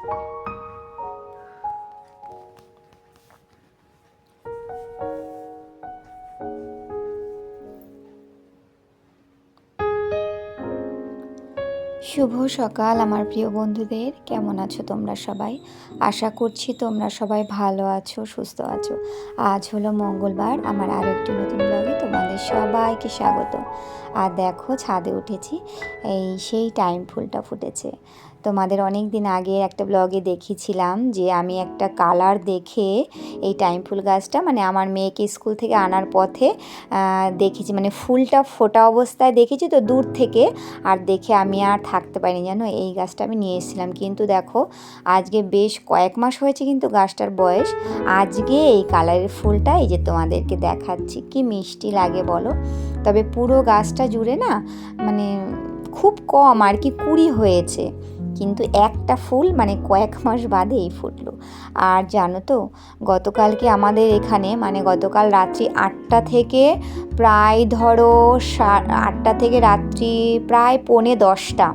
শুভ সকাল আমার প্রিয় বন্ধুদের, কেমন আছো তোমরা সবাই? আশা করছি তোমরা সবাই ভালো আছো, সুস্থ আছো। আজ হলো মঙ্গলবার, আমার আরও একটি নতুন ব্লগে তোমাদের সবাইকে স্বাগত। আর দেখো ছাদে উঠেছি, সেই টাইম ফুলটা ফুটেছে। তোমাদের অনেক দিন আগে একটা ব্লগে দেখিয়েছিলাম যে আমি একটা কালার দেখে এই টাইম ফুল গাছটা মানে আমার মেয়েকে স্কুল থেকে আনার পথে দেখেছি, মানে ফুলটা ফোটা অবস্থায় দেখেছি তো দূর থেকে, আর দেখে আমি আর থাকতে পারিনি জানো, এই গাছটা আমি নিয়ে এসেছিলাম। কিন্তু দেখো আজকে বেশ কয়েক মাস হয়েছে কিন্তু গাছটার বয়স, আজকে এই কালারের ফুলটা এই যে তোমাদেরকে দেখাচ্ছি, কি মিষ্টি লাগে বলো। তবে পুরো গাছটা জুড়ে না মানে খুব কম আর কি কুড়ি হয়েছে, কিন্তু একটা ফুল মানে কয়েক মাস বাদে এই ফুটলো। আর জানো তো গতকালকে আমাদের এখানে মানে গতকাল রাত্রি 8টা থেকে প্রায় ধরো 8টা থেকে রাত্রি প্রায় 9:45,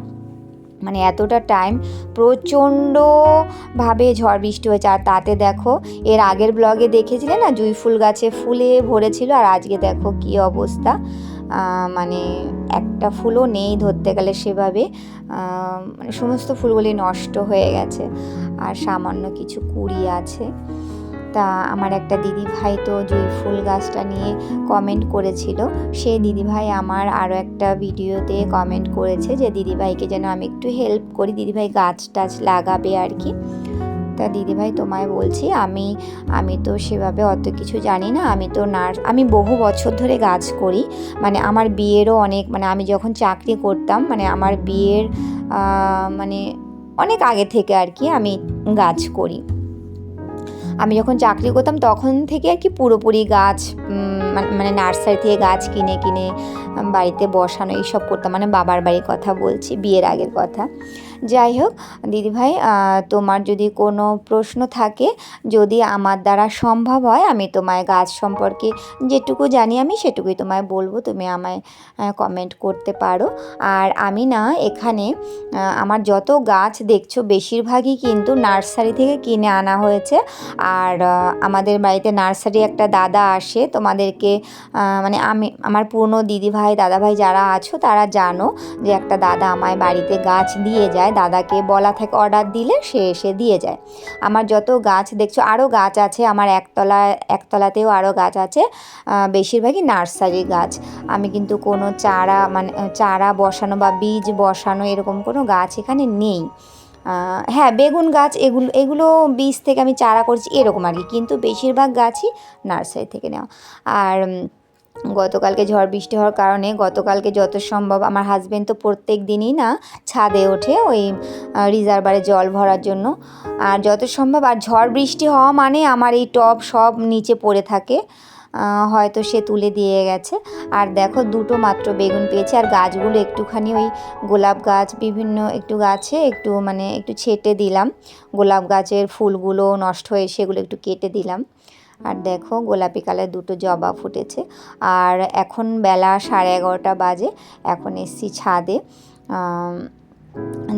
মানে এতটা টাইম প্রচণ্ডভাবে ঝড় বৃষ্টি হয়েছে। আর তাতে দেখো এর আগের ব্লগে দেখেছিলে না জুঁই ফুল গাছে ফুলে ভরেছিল, আর আজকে দেখো কি অবস্থা, মানে একটা ফুলও নেই ধরতে গেলে সেভাবে, মানে সমস্ত ফুলগুলি নষ্ট হয়ে গেছে আর সামান্য কিছু কুড়ি আছে। তা আমার একটা দিদিভাই তো জুঁই ফুল গাছটা নিয়ে কমেন্ট করেছিল, সেই দিদিভাই আমার আরও একটা ভিডিওতে কমেন্ট করেছে যে দিদিভাইকে যেন আমি একটু হেল্প করি, দিদিভাই গাছ টাছ লাগাবে আর কি। তা দিদিভাই তোমায় বলছি, আমি তো সেভাবে অত কিছু জানি না, আমি বহু বছর ধরে গাছ করি, মানে আমার বিয়েরও অনেক, মানে আমি যখন চাকরি করতাম মানে আমার বিয়ের মানে অনেক আগে থেকে আর কি আমি গাছ করি। আমি যখন চাকরি করতাম তখন থেকে আর কি পুরোপুরি গাছ মানে নার্সারি থেকে গাছ কিনে কিনে বাড়িতে বসানো এইসব করতাম, মানে বাবার বাড়ির কথা বলছি, বিয়ের আগের কথা। যাই হোক দিদিভাই, তোমার যদি কোনো প্রশ্ন থাকে, যদি আমার দ্বারা সম্ভব হয় আমি তোমায় গাছ সম্পর্কে যেটুকু জানি আমি সেটুকুই তোমায় বলবো, তুমি আমায় কমেন্ট করতে পারো। আর আমি না এখানে আমার যত গাছ দেখছো বেশিরভাগই কিন্তু নার্সারি থেকে কিনে আনা হয়েছে। আর আমাদের বাড়িতে নার্সারি একটা দাদা আসে, তোমাদেরকে মানে আমার পুরনো দিদিভাই দাদাভাই যারা আছো তারা জানো যে একটা দাদা আমায় বাড়িতে গাছ দিয়ে যায়, দাদাকে বলা থাকে অর্ডার দিলে সে এসে দিয়ে যায়। আমার যত গাছ দেখছো, আরও গাছ আছে আমার একতলাতেও আরও গাছ আছে, বেশিরভাগই নার্সারি গাছ। আমি কিন্তু কোনো চারা বসানো বা বীজ বসানো এরকম কোনো গাছ এখানে নেই। হ্যাঁ বেগুন গাছ এগুলো বীজ থেকে আমি চারা করছি এরকম আর কি, কিন্তু বেশিরভাগ গাছই নার্সারি থেকে নেওয়া। আর গতকালকে ঝড় বৃষ্টি হওয়ার কারণে গতকালকে যত সম্ভব আমার হাজবেন্ড তো প্রত্যেক দিনই না ছাদে ওঠে ওই রিজার্ভারে জল ভরার জন্য, আর যত সম্ভব, আর ঝড় বৃষ্টি হওয়া মানে আমার এই টব সব নিচে পড়ে থাকে, হয়তো সে তুলে দিয়ে গেছে। আর দেখো দুটো মাত্র বেগুন পেয়েছে, আর গাছগুলো একটুখানি ওই গোলাপ গাছ বিভিন্ন একটু গাছে একটু ছেটে দিলাম, গোলাপ গাছের ফুলগুলো নষ্ট হয়ে সেগুলো একটু কেটে দিলাম। আর দেখো গোলাপি কালার দুটো জবা ফুটেছে। আর এখন বেলা 11:30 বাজে, এখন এসছি ছাদে,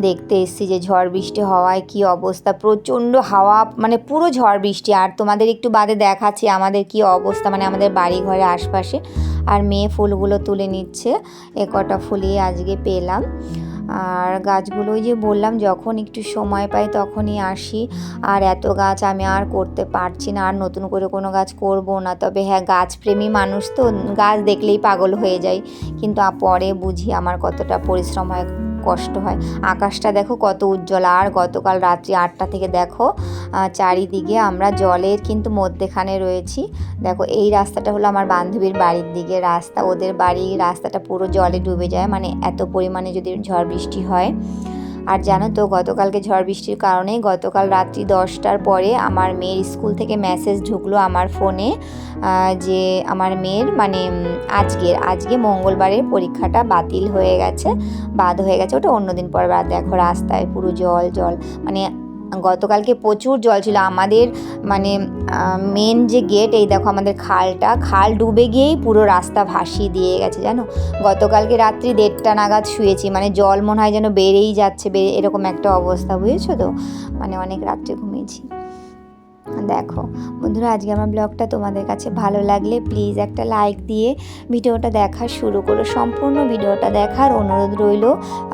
দেখতে এসছি যে ঝড় বৃষ্টি হওয়ায় কি অবস্থা, প্রচণ্ড হাওয়া, মানে পুরো ঝড় বৃষ্টি। আর তোমাদের একটু বাদে দেখাচ্ছি আমাদের কি অবস্থা, মানে আমাদের বাড়ি ঘরের আশপাশে। আর মেয়ে ফুলগুলো তুলে নিচ্ছে, এ কটা ফুলই আজকে পেলাম। আর গাছগুলো ওই যে বললাম যখন একটু সময় পাই তখনই আসি, আর এত গাছ আমি আর করতে পারছি না, আর নতুন করে কোনো গাছ করব না। তবে হ্যাঁ গাছপ্রেমী মানুষ তো, গাছ দেখলেই পাগল হয়ে যাই, কিন্তু পরে বুঝি আমার কতটা পরিশ্রম হয়, কষ্ট হয়। আকাশটা দেখো কত উজ্জ্বল, আর গতকাল রাত্রি 8টা থেকে দেখো চারিদিকে আমরা জলের কিন্তু মধ্যেখানে রয়েছি। দেখো এই রাস্তাটা হলো আমার বান্ধবীর বাড়ির দিকে রাস্তা, ওদের বাড়ির রাস্তাটা পুরো জলে ডুবে যায়, মানে এত পরিমাণে যদি ঝড় বৃষ্টি হয়। আর জানো তো গতকালকে ঝড় বৃষ্টির কারণে গতকাল রাত্রি 10টার পরে আমার মেয়ের স্কুল থেকে মেসেজ ঢুকলো আমার ফোনে, যে আমার মেয়ের মানে আজকে মঙ্গলবারের পরীক্ষাটা বাতিল হয়ে গেছে, বাদ হয়ে গেছে, ওটা অন্যদিন পরে। দেখো রাস্তায় পুরো জল, মানে গতকালকে প্রচুর জল ছিল আমাদের, মানে মেন যে গেট, এই দেখো আমাদের খাল ডুবে গিয়েই পুরো রাস্তা ভাসিয়ে দিয়ে গেছে জানো। গতকালকে রাত্রি 1:30 নাগাদ শুয়েছি, মানে জল মনে হয় যেন বেড়েই যাচ্ছে, এরকম একটা অবস্থা, বুঝেছো তো, মানে অনেক রাত্রে ঘুমিয়েছি। দেখো বন্ধুরা, আজকে আমার ব্লগটা তোমাদের কাছে ভালো লাগলে প্লিজ একটা লাইক দিয়ে ভিডিওটা দেখা শুরু করো। সম্পূর্ণ ভিডিওটা দেখার অনুরোধ রইল।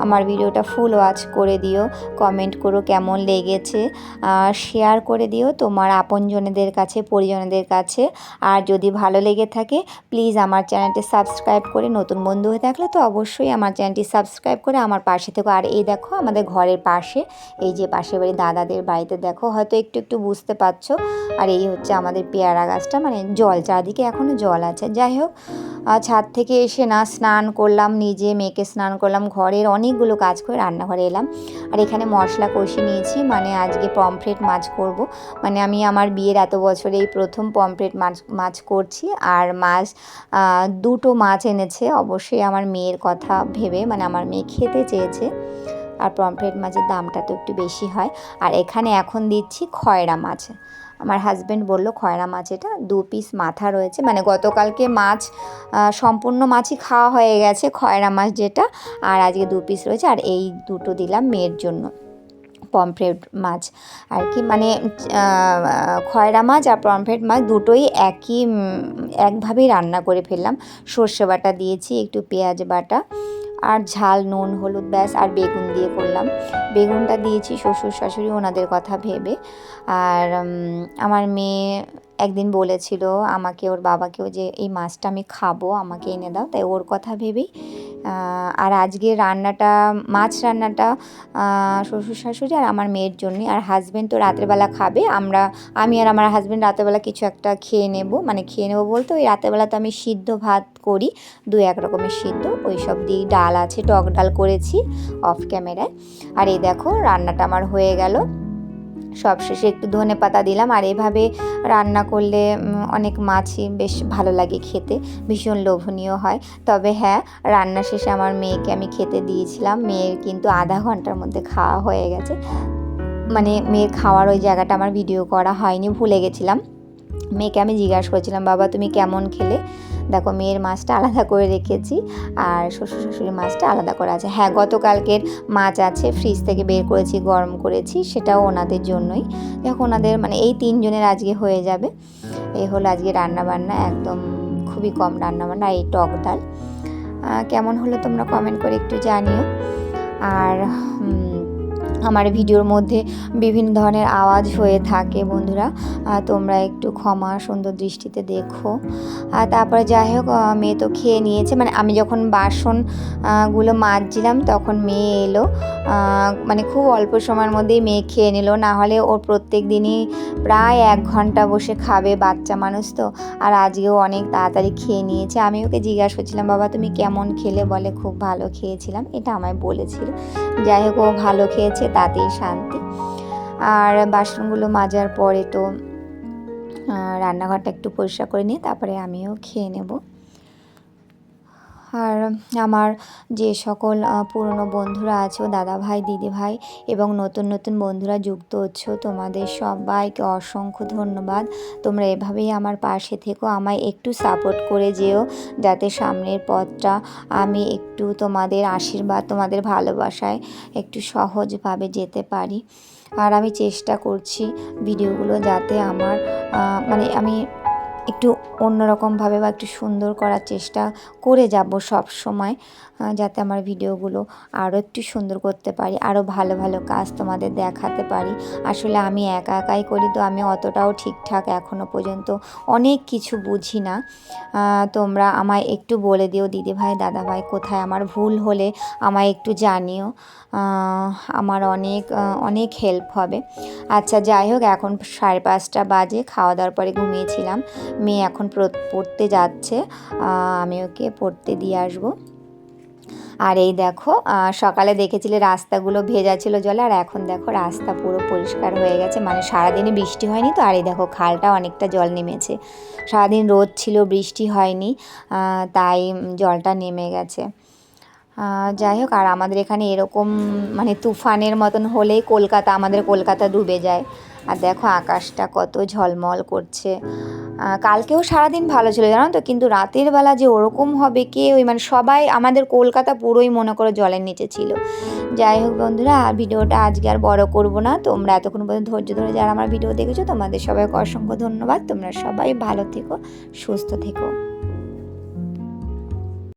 আমার ভিডিওটা ফুল ওয়াচ করে দিও, কমেন্ট করো কেমন লেগেছে, শেয়ার করে দিও তোমার আপনজনেদের কাছে, পরিজনদের কাছে। আর যদি ভালো লেগে থাকে প্লিজ আমার চ্যানেলটি সাবস্ক্রাইব করে, নতুন বন্ধু হয়ে থাকলে তো অবশ্যই আমার চ্যানেলটি সাবস্ক্রাইব করে আমার পাশে থেকো। আর এই দেখো আমাদের ঘরের পাশে, এই যে পাশের বাড়ি দাদাদের বাড়িতে দেখো, হয়তো একটু বুঝতে পারছো। আর এই হচ্ছে আমাদের পেয়ারা গাছটা, মানে জল চারদিকে এখনও জল আছে। যাই হোক, ছাদ থেকে এসে না স্নান করলাম, নিজে মেয়েকে স্নান করলাম, ঘরের অনেকগুলো কাজ করে রান্নাঘরে এলাম। আর এখানে মশলা কষে নিয়েছি, মানে আজকে পমফ্রেট মাছ করব। মানে আমি আমার বিয়ের এত বছরে এই প্রথম পমফ্রেট মাছ করছি। আর মাছ 2টো মাছ এনেছে, অবশ্যই আমার মেয়ের কথা ভেবে, মানে আমার মেয়ে খেতে চেয়েছে। আর পমফ্রেট মাছের দামটা তো একটু বেশি হয়। আর এখানে এখন দিচ্ছি খয়রা মাছ। আমার হাজব্যান্ড বললো খয়রা মাছ, এটা 2 পিস মাথা রয়েছে, মানে গতকালকে মাছ সম্পূর্ণ মাছই খাওয়া হয়ে গেছে, খয়রা মাছ যেটা, আর আজকে 2 পিস রয়েছে। আর এই 2টো দিলাম মেয়ের জন্য, পমফ্রেট মাছ আর কি, মানে খয়রা মাছ আর পমফ্রেট মাছ দুটোই একভাবেই রান্না করে ফেললাম। সর্ষে বাটা দিয়েছি, একটু পেঁয়াজ বাটা, আর ঝাল, নুন, হলুদ, ব্যাস। আর বেগুন দিয়ে করলাম, বেগুনটা দিয়েছি শ্বশুর শাশুড়ি ওনাদের কথা ভেবে। আর আমার মেয়ে একদিন বলেছিল আমাকে, ওর বাবাকেও, যে এই মাছটা আমি খাবো, আমাকে এনে দাও, তাই ওর কথা ভেবেই। আর আজকে মাছ রান্নাটা শ্বশুর শাশুড়ি আর আমার মেয়ের জন্যই। আর হাজব্যান্ড তো রাতেরবেলা খাবে, আমি আর আমার হাজব্যান্ড রাতেরবেলা কিছু একটা খেয়ে নেব, মানে খেয়ে নেবো বলতে ওই রাতেরবেলা তো আমি সিদ্ধ ভাত করি, 2-1 রকমের সিদ্ধ, ওই সব দিয়ে, ডাল আছে, টক ডাল করেছি অফ ক্যামেরায়। আর এই দেখো রান্নাটা আমার হয়ে গেল। সবশেষে একটু ধনেপাতা দিলাম। আর এভাবে রান্না করলে অনেক মাছই বেশ ভালো লাগে খেতে, ভীষণ লোভনীয় হয়। তবে হ্যাঁ, রান্না শেষে আমার মেয়েকে আমি খেতে দিয়েছিলাম, মেয়ের কিন্তু আধা ঘন্টার মধ্যে খাওয়া হয়ে গেছে। মানে মেয়ের খাওয়ার ওই জায়গাটা আমার ভিডিও করা হয়নি, ভুলে গেছিলাম। মেয়েকে আমি জিজ্ঞাসা করেছিলাম, বাবা তুমি কেমন খেলে। দেখো মেয়ের মাছটা আলাদা করে রেখেছি, আর শ্বশুর শাশুড়ির মাছটা আলাদা করে আছে। হ্যাঁ, গতকালকের মাছ আছে, ফ্রিজ থেকে বের করেছি, গরম করেছি, সেটাও ওনাদের জন্যই। দেখো ওনাদের, মানে এই 3 জনের আজকে হয়ে যাবে। এই হলো আজকে রান্নাবান্না, একদম খুবই কম রান্নাবান্না। এই টক ডাল কেমন হলো তোমরা কমেন্ট করে একটু জানিও। আর আমার ভিডিওর মধ্যে বিভিন্ন ধরনের আওয়াজ হয়ে থাকে বন্ধুরা, তোমরা একটু ক্ষমা সুন্দর দৃষ্টিতে দেখো। আর তারপরে যাই হোক, মেয়ে তো খেয়ে নিয়েছে, মানে আমি যখন বাসনগুলো মাজছিলাম তখন মেয়ে এলো, মানে খুব অল্প সময়ের মধ্যেই মেয়ে খেয়ে নিল, না হলে ওর প্রত্যেক দিনই প্রায় 1 ঘন্টা বসে খাবে, বাচ্চা মানুষ তো। আর আজকেও অনেক তাড়াতাড়ি খেয়ে নিয়েছে। আমি ওকে জিজ্ঞাসা করছিলাম, বাবা তুমি কেমন খেলে, বলে খুব ভালো খেয়েছিলাম, এটা আমায় বলেছিল। যাই হোক, ও ভালো খেয়েছে, তাতেই শান্তি। আর বাসনগুলো মাজার পরে তো রান্নাঘরটা একটু পরিষ্কার করে নিয়ে তারপরে আমিও খেয়ে নেব। আর আমার যে সকল পুরনো বন্ধুরা আছো, দাদা ভাই, দিদি ভাই, এবং নতুন নতুন বন্ধুরা যুক্ত হচ্ছ, তোমাদের সবাইকে অসংখ্য ধন্যবাদ। তোমরা এভাবেই আমার পাশে থেকো, আমায় একটু সাপোর্ট করে যেও, যাতে সামনের পথটা আমি একটু তোমাদের আশীর্বাদ, তোমাদের ভালোবাসায় একটু সহজভাবে যেতে পারি। আর আমি চেষ্টা করছি ভিডিওগুলো যাতে আমার, মানে আমি একটু অন্যরকমভাবে বা একটু সুন্দর করার চেষ্টা করে যাব সব সময়, যাতে আমার ভিডিওগুলো আরও একটু সুন্দর করতে পারি, আরও ভালো ভালো কাজ তোমাদের দেখাতে পারি। আসলে আমি একাই করি, তো আমি অতটাও ঠিকঠাক এখনও পর্যন্ত অনেক কিছু বুঝি না। তোমরা আমায় একটু বলে দিও দিদিভাই, দাদাভাই, কোথায় আমার ভুল হলে আমায় একটু জানিও, আমার অনেক হেল্প হবে। আচ্ছা যাই হোক, এখন 5:30 বাজে, খাওয়া দাওয়ার পরে ঘুমিয়েছিলাম। মেয়ে এখন পড়তে যাচ্ছে, আমি ওকে পড়তে দিয়ে আসবো। আর এই দেখো, সকালে দেখেছিলে রাস্তাগুলো ভেজা ছিল জলে, আর এখন দেখো রাস্তা পুরো পরিষ্কার হয়ে গেছে, মানে সারাদিনে বৃষ্টি হয়নি তো। আর এই দেখো খালটা অনেকটা জল নেমেছে, সারাদিন রোদ ছিল, বৃষ্টি হয়নি, তাই জলটা নেমে গেছে। যাই হোক, আর আমাদের এখানে এরকম মানে তুফানের মতন হলেই আমাদের কলকাতা ডুবে যায়। আর দেখো আকাশটা কত ঝলমল করছে। কালকেও সারাদিন ভালো ছিল জানো তো, কিন্তু রাতের বেলা যে ওরকম হবে মানে সবাই আমাদের কলকাতা পুরোই মনে করো জলের নিচে ছিল। যাই হোক বন্ধুরা, ভিডিওটা আজকে আর বড় করব না। তোমরা এতক্ষণ পর্যন্ত ধৈর্য ধরে যারা আমার ভিডিও দেখেছো তোমাদের সবাইকে অসংখ্য ধন্যবাদ। তোমরা সবাই ভালো থেকো, সুস্থ থেকো।